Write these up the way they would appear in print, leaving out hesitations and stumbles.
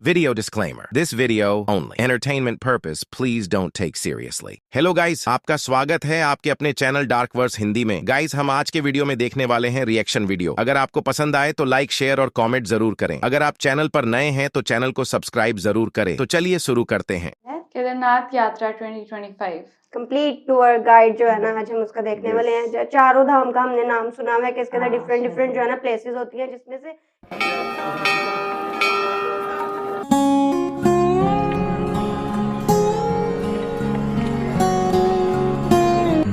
Video disclaimer. This video only. Entertainment purpose. Please don't take seriously. Hello guys, आपका स्वागत है आपके अपने चैनल डार्क वर्स हिंदी में। गाइस, हम आज के वीडियो में देखने वाले हैं रिएक्शन वीडियो। अगर आपको पसंद आए तो लाइक, शेयर और कमेंट जरूर करें। अगर आप चैनल पर नए हैं तो चैनल को सब्सक्राइब जरूर करें। तो चलिए शुरू करते हैं। केदारनाथ यात्रा 2025 कंप्लीट टूर गाइड जो है ना, आज हम उसका देखने वाले हैं। चारों धाम का हमने नाम सुना हुआ है कि इसके अंदर डिफरेंट डिफरेंट जो है ना प्लेसेस होती हैं, जिसमें से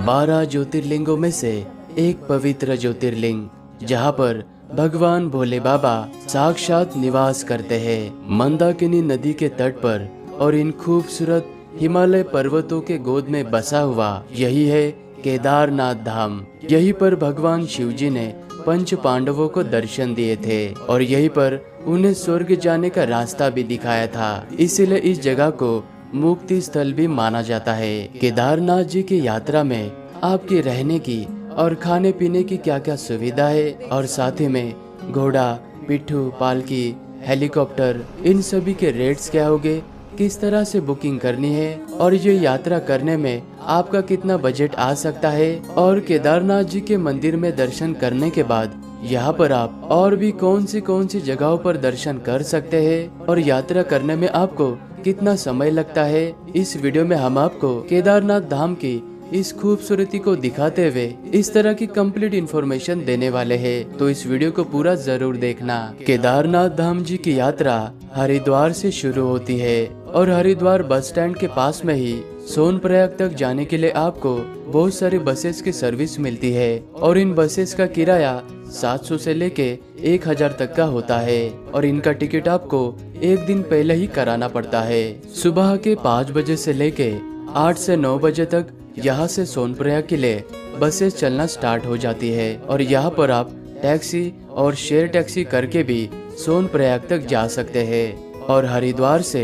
12 ज्योतिर्लिंगों में से एक पवित्र ज्योतिर्लिंग जहाँ पर भगवान भोले बाबा साक्षात निवास करते हैं। मंदाकिनी नदी के तट पर और इन खूबसूरत हिमालय पर्वतों के गोद में बसा हुआ यही है केदारनाथ धाम। यहीं पर भगवान शिव जी ने पंच पांडवों को दर्शन दिए थे और यहीं पर उन्हें स्वर्ग जाने का रास्ता भी दिखाया था। इसीलिए इस जगह को मुक्ति स्थल भी माना जाता है। केदारनाथ जी की यात्रा में आपके रहने की और खाने पीने की क्या क्या सुविधा है और साथ ही में घोड़ा, पिट्ठू, पालकी, हेलीकॉप्टर, इन सभी के रेट्स क्या होंगे, किस तरह से बुकिंग करनी है और ये यात्रा करने में आपका कितना बजट आ सकता है और केदारनाथ जी के मंदिर में दर्शन करने के बाद यहाँ पर आप और भी कौन सी जगहों पर दर्शन कर सकते हैं और यात्रा करने में आपको कितना समय लगता है, इस वीडियो में हम आपको केदारनाथ धाम की इस खूबसूरती को दिखाते हुए इस तरह की कंप्लीट इंफॉर्मेशन देने वाले हैं। तो इस वीडियो को पूरा जरूर देखना। केदारनाथ धाम जी की यात्रा हरिद्वार से शुरू होती है और हरिद्वार बस स्टैंड के पास में ही सोनप्रयाग तक जाने के लिए आपको बहुत सारी बसेस की सर्विस मिलती है और इन बसेस का किराया 700 से लेके 1000 तक का होता है और इनका टिकट आपको एक दिन पहले ही कराना पड़ता है। सुबह के 5 बजे से लेके 8 से 9 बजे तक यहाँ से सोनप्रयाग के लिए बसेस चलना स्टार्ट हो जाती है और यहाँ पर आप टैक्सी और शेयर टैक्सी करके भी सोनप्रयाग तक जा सकते हैं और हरिद्वार से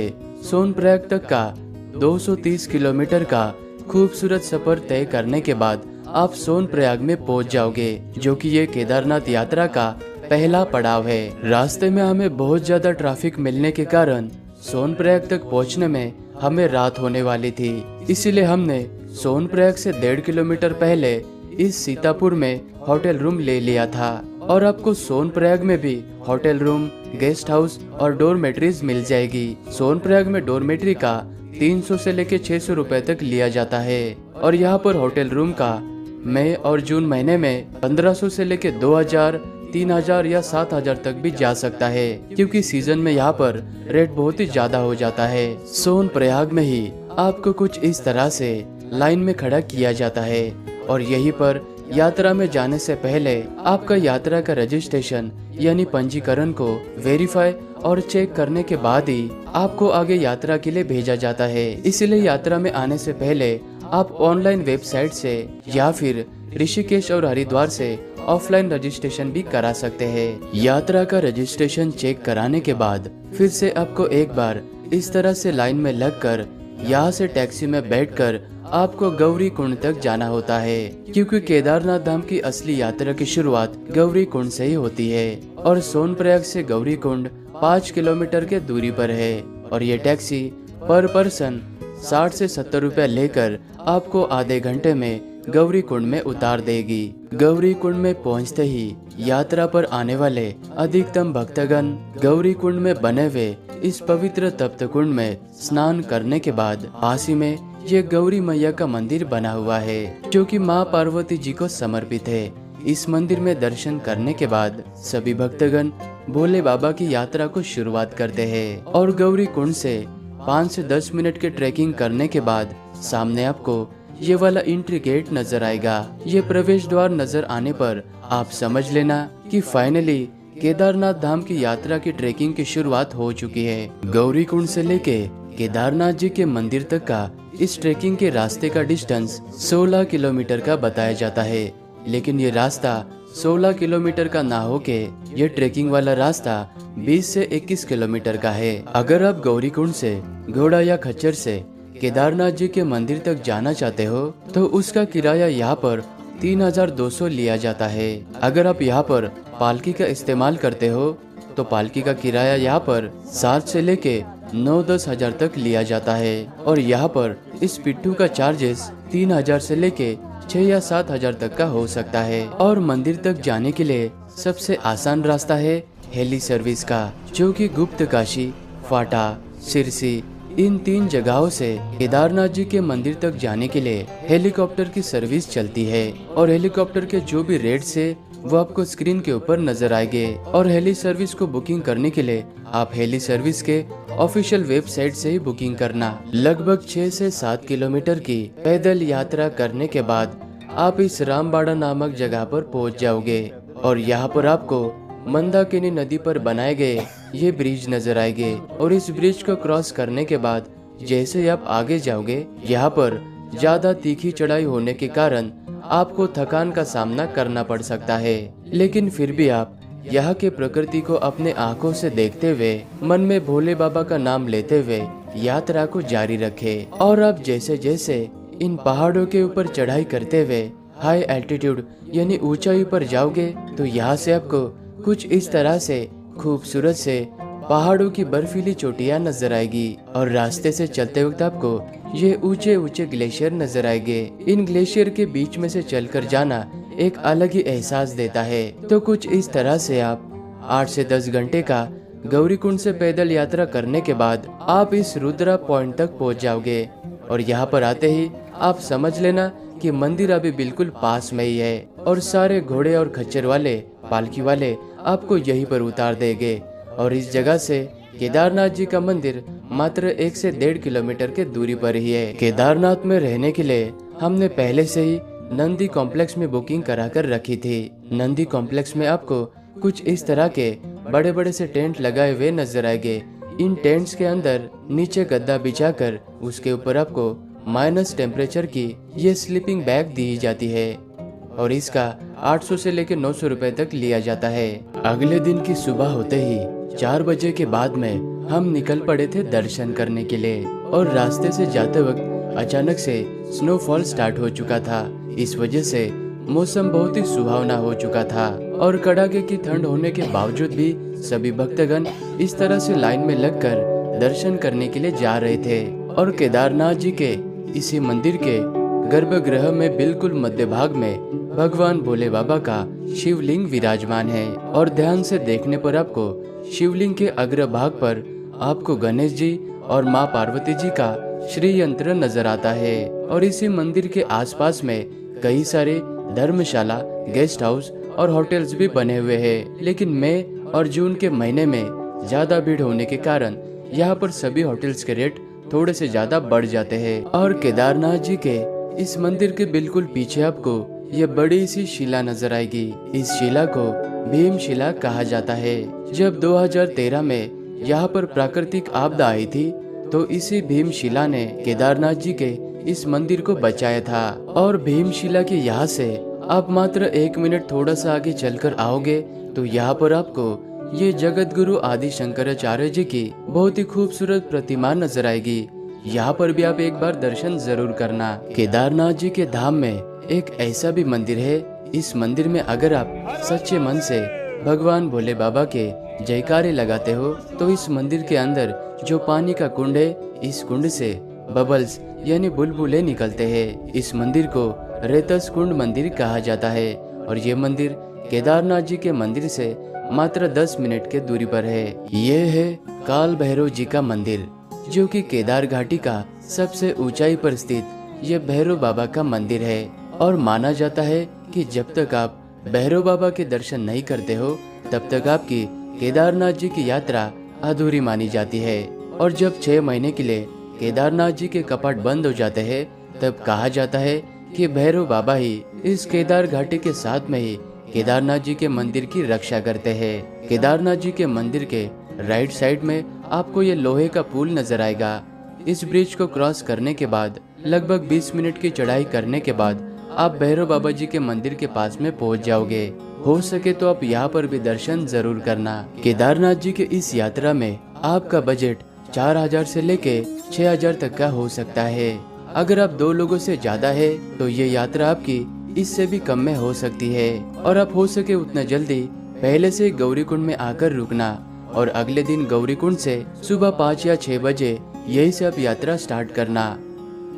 सोनप्रयाग तक का 230 किलोमीटर का खूबसूरत सफर तय करने के बाद आप सोनप्रयाग में पहुंच जाओगे, जो कि ये केदारनाथ यात्रा का पहला पड़ाव है। रास्ते में हमें बहुत ज्यादा ट्रैफिक मिलने के कारण सोनप्रयाग तक पहुंचने में हमें रात होने वाली थी। इसीलिए हमने सोनप्रयाग से 1.5 किलोमीटर पहले इस सीतापुर में होटल रूम ले लिया था और आपको सोनप्रयाग में भी होटल रूम, गेस्ट हाउस और डोरमेट्रीज मिल जाएगी। सोनप्रयाग में डोरमेट्री का 300 से लेके 600 रुपए तक लिया जाता है और यहाँ पर होटल रूम का मई और जून महीने में 1500 से लेके 2000, 3000 या 7000 तक भी जा सकता है, क्योंकि सीजन में यहाँ पर रेट बहुत ही ज्यादा हो जाता है। सोनप्रयाग में ही आपको कुछ इस तरह से लाइन में खड़ा किया जाता है और यहीं पर यात्रा में जाने से पहले आपका यात्रा का रजिस्ट्रेशन यानी पंजीकरण को वेरीफाई और चेक करने के बाद ही आपको आगे यात्रा के लिए भेजा जाता है। इसलिए यात्रा में आने से पहले आप ऑनलाइन वेबसाइट से या फिर ऋषिकेश और हरिद्वार से ऑफलाइन रजिस्ट्रेशन भी करा सकते हैं। यात्रा का रजिस्ट्रेशन चेक कराने के बाद फिर से आपको एक बार इस तरह से लाइन में लगकर यहाँ से टैक्सी में बैठकर आपको गौरी कुंड तक जाना होता है, क्योंकि केदारनाथ धाम की असली यात्रा की शुरुआत गौरी कुंड से ही होती है और सोनप्रयाग से गौरी कुंड 5 किलोमीटर के दूरी पर है और ये टैक्सी पर पर्सन 60 से 70 रुपए लेकर आपको आधे घंटे में गौरी कुंड में उतार देगी। गौरी कुंड में पहुंचते ही यात्रा पर आने वाले अधिकतम भक्तगण गौरी कुंड में बने हुए इस पवित्र तप्त कुंड में स्नान करने के बाद पास ही में ये गौरी मैया का मंदिर बना हुआ है, जो कि माँ पार्वती जी को समर्पित है। इस मंदिर में दर्शन करने के बाद सभी भक्तगण भोले बाबा की यात्रा को शुरुआत करते हैं और गौरी कुंड से 5 से 10 मिनट के ट्रैकिंग करने के बाद सामने आपको ये वाला एंट्री गेट नजर आएगा। ये प्रवेश द्वार नजर आने पर आप समझ लेना कि फाइनली केदारनाथ धाम की यात्रा की ट्रैकिंग की शुरुआत हो चुकी है। गौरी कुंड से लेके केदारनाथ जी के मंदिर तक का इस ट्रैकिंग के रास्ते का डिस्टेंस 16 किलोमीटर का बताया जाता है, लेकिन ये रास्ता 16 किलोमीटर का ना होके ये ट्रैकिंग वाला रास्ता 20 से 21 किलोमीटर का है। अगर आप गौरी कुंड से घोड़ा या खच्चर से केदारनाथ जी के मंदिर तक जाना चाहते हो तो उसका किराया यहाँ पर 3200 लिया जाता है। अगर आप यहाँ पर पालकी का इस्तेमाल करते हो तो पालकी का किराया यहाँ पर 7 से लेके 9-10 हजार तक लिया जाता है। और यहाँ पर इस पिट्ठू का चार्जेस 3,000 से लेके 6 या 7 हजार तक का हो सकता है। और मंदिर तक जाने के लिए सबसे आसान रास्ता है हेली सर्विस का, जो कि गुप्त काशी, फाटा, सिरसी इन 3 जगहों से केदारनाथ जी के मंदिर तक जाने के लिए हेलीकॉप्टर की सर्विस चलती है। और हेलीकॉप्टर के जो भी रेट्स है वो आपको स्क्रीन के ऊपर नजर आएंगे। और हेली सर्विस को बुकिंग करने के लिए आप हेली सर्विस के ऑफिशियल वेबसाइट से ही बुकिंग करना। लगभग 6 से 7 किलोमीटर की पैदल यात्रा करने के बाद आप इस रामबाड़ा नामक जगह पर पहुंच जाओगे। और यहाँ पर आपको मंदाकिनी नदी पर बनाए गए ये ब्रिज नजर आएंगे। और इस ब्रिज को क्रॉस करने के बाद जैसे आप आगे जाओगे, यहाँ पर ज्यादा तीखी चढ़ाई होने के कारण आपको थकान का सामना करना पड़ सकता है। लेकिन फिर भी आप यहाँ के प्रकृति को अपने आंखों से देखते हुए, मन में भोले बाबा का नाम लेते हुए यात्रा को जारी रखें। और आप जैसे जैसे इन पहाड़ों के ऊपर चढ़ाई करते हुए हाई एल्टीट्यूड यानी ऊंचाई पर जाओगे, तो यहाँ से आपको कुछ इस तरह से खूबसूरत से पहाड़ों की बर्फीली चोटियां नजर आएगी। और रास्ते से चलते वक्त आपको ये ऊंचे ऊंचे ग्लेशियर नजर आएंगे। इन ग्लेशियर के बीच में से चलकर जाना एक अलग ही एहसास देता है। तो कुछ इस तरह से आप 8 से 10 घंटे का गौरीकुंड से पैदल यात्रा करने के बाद आप इस रुद्रा पॉइंट तक पहुंच जाओगे। और यहाँ पर आते ही आप समझ लेना कि मंदिर अभी बिल्कुल पास में ही है। और सारे घोड़े और खच्चर वाले, पालकी वाले आपको यहीं पर उतार देंगे। और इस जगह से केदारनाथ जी का मंदिर मात्र 1 से 1.5 किलोमीटर के दूरी पर ही है। केदारनाथ में रहने के लिए हमने पहले से ही नंदी कॉम्प्लेक्स में बुकिंग करा कर रखी थी। नंदी कॉम्प्लेक्स में आपको कुछ इस तरह के बड़े बड़े से टेंट लगाए हुए नजर आएंगे। इन टेंट्स के अंदर नीचे गद्दा बिछाकर उसके ऊपर आपको माइनस टेम्परेचर की ये स्लीपिंग बैग दी जाती है। और इसका 800 से लेकर 900 रुपए तक लिया जाता है। अगले दिन की सुबह होते ही 4 बजे के बाद में हम निकल पड़े थे दर्शन करने के लिए। और रास्ते से जाते वक्त अचानक से स्नोफॉल स्टार्ट हो चुका था। इस वजह से मौसम बहुत ही सुहावना हो चुका था। और कड़ाके की ठंड होने के बावजूद भी सभी भक्तगण इस तरह से लाइन में लगकर दर्शन करने के लिए जा रहे थे। और केदारनाथ जी के इसी मंदिर के गर्भगृह में बिल्कुल मध्य भाग में भगवान भोले बाबा का शिवलिंग विराजमान है। और ध्यान से देखने पर आपको शिवलिंग के अग्र भाग पर आपको गणेश जी और माँ पार्वती जी का श्री यंत्र नजर आता है। और इसी मंदिर के आसपास में कई सारे धर्मशाला, गेस्ट हाउस और होटल्स भी बने हुए हैं। लेकिन मई और जून के महीने में ज्यादा भीड़ होने के कारण यहाँ पर सभी होटल्स के रेट थोड़े से ज्यादा बढ़ जाते हैं। और केदारनाथ जी के इस मंदिर के बिल्कुल पीछे आपको ये बड़ी सी शिला नजर आएगी। इस शिला को भीम शिला कहा जाता है। जब 2013 में यहाँ पर प्राकृतिक आपदा आई थी, तो इसी भीम शिला ने केदारनाथ जी के इस मंदिर को बचाया था। और भीम शिला के यहाँ से आप मात्र 1 मिनट थोड़ा सा आगे चलकर आओगे, तो यहाँ पर आपको ये जगत गुरु आदि शंकराचार्य जी की बहुत ही खूबसूरत प्रतिमा नजर आएगी। यहाँ पर भी आप एक बार दर्शन जरूर करना। केदारनाथ जी के धाम में एक ऐसा भी मंदिर है। इस मंदिर में अगर आप सच्चे मन से भगवान भोले बाबा के जयकारे लगाते हो, तो इस मंदिर के अंदर जो पानी का कुंड है, इस कुंड से बबल्स यानी बुलबुले निकलते हैं। इस मंदिर को रेतस कुंड मंदिर कहा जाता है। और ये मंदिर केदारनाथ जी के मंदिर से मात्र 10 मिनट के दूरी पर है। ये है काल भैरव जी का मंदिर, जो कि केदार घाटी का सबसे ऊंचाई पर स्थित ये भैरव बाबा का मंदिर है। और माना जाता है कि जब तक आप भैरव बाबा के दर्शन नहीं करते हो, तब तक आपकी केदारनाथ जी की यात्रा अधूरी मानी जाती है। और जब 6 महीने के लिए केदारनाथ जी के कपाट बंद हो जाते हैं, तब कहा जाता है कि भैरव बाबा ही इस केदार घाटी के साथ में ही केदारनाथ जी के मंदिर की रक्षा करते हैं। केदारनाथ जी के मंदिर के राइट साइड में आपको ये लोहे का पुल नजर आएगा। इस ब्रिज को क्रॉस करने के बाद लगभग 20 मिनट की चढ़ाई करने के बाद आप भैरव बाबा जी के मंदिर के पास में पहुंच जाओगे। हो सके तो आप यहाँ पर भी दर्शन जरूर करना। केदारनाथ जी के इस यात्रा में आपका बजट 4000 से लेके 6000 तक का हो सकता है। अगर आप 2 लोगों से ज्यादा है तो ये यात्रा आपकी इससे भी कम में हो सकती है। और आप हो सके उतना जल्दी पहले से गौरीकुंड में आकर रुकना और अगले दिन गौरीकुंड से सुबह 5 या 6 बजे यही से आप यात्रा स्टार्ट करना।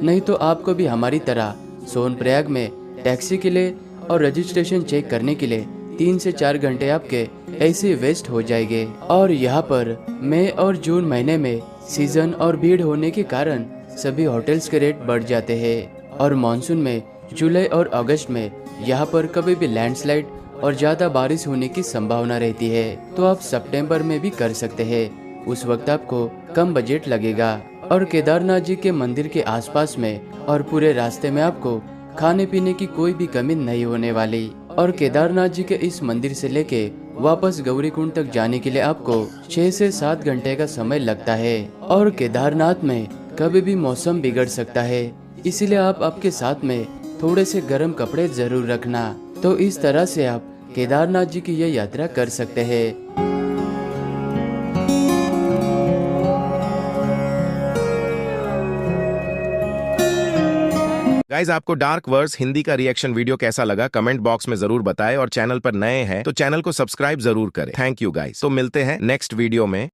नहीं तो आपको भी हमारी तरह सोनप्रयाग में टैक्सी के लिए और रजिस्ट्रेशन चेक करने के लिए 3 से 4 घंटे आपके ऐसे वेस्ट हो जाएंगे। और यहाँ पर मई और जून महीने में सीजन और भीड़ होने के कारण सभी होटल्स के रेट बढ़ जाते हैं। और मानसून में जुलाई और अगस्त में यहाँ पर कभी भी लैंडस्लाइड और ज्यादा बारिश होने की संभावना रहती है। तो आप सितंबर में भी कर सकते हैं, उस वक्त आपको कम बजट लगेगा। और केदारनाथ जी के मंदिर के आसपास में और पूरे रास्ते में आपको खाने पीने की कोई भी कमी नहीं होने वाली। और केदारनाथ जी के इस मंदिर से लेके वापस गौरीकुंड तक जाने के लिए आपको 6 से 7 घंटे का समय लगता है। और केदारनाथ में कभी भी मौसम बिगड़ सकता है, इसीलिए आप आपके साथ में थोड़े से गर्म कपड़े जरूर रखना। तो इस तरह से आप केदारनाथ जी की यह यात्रा कर सकते हैं। गाइज आपको डार्क वर्स हिंदी का रिएक्शन वीडियो कैसा लगा कमेंट बॉक्स में जरूर बताएं और चैनल पर नए हैं तो चैनल को सब्सक्राइब जरूर करें। Thank you guys. तो मिलते हैं नेक्स्ट वीडियो में।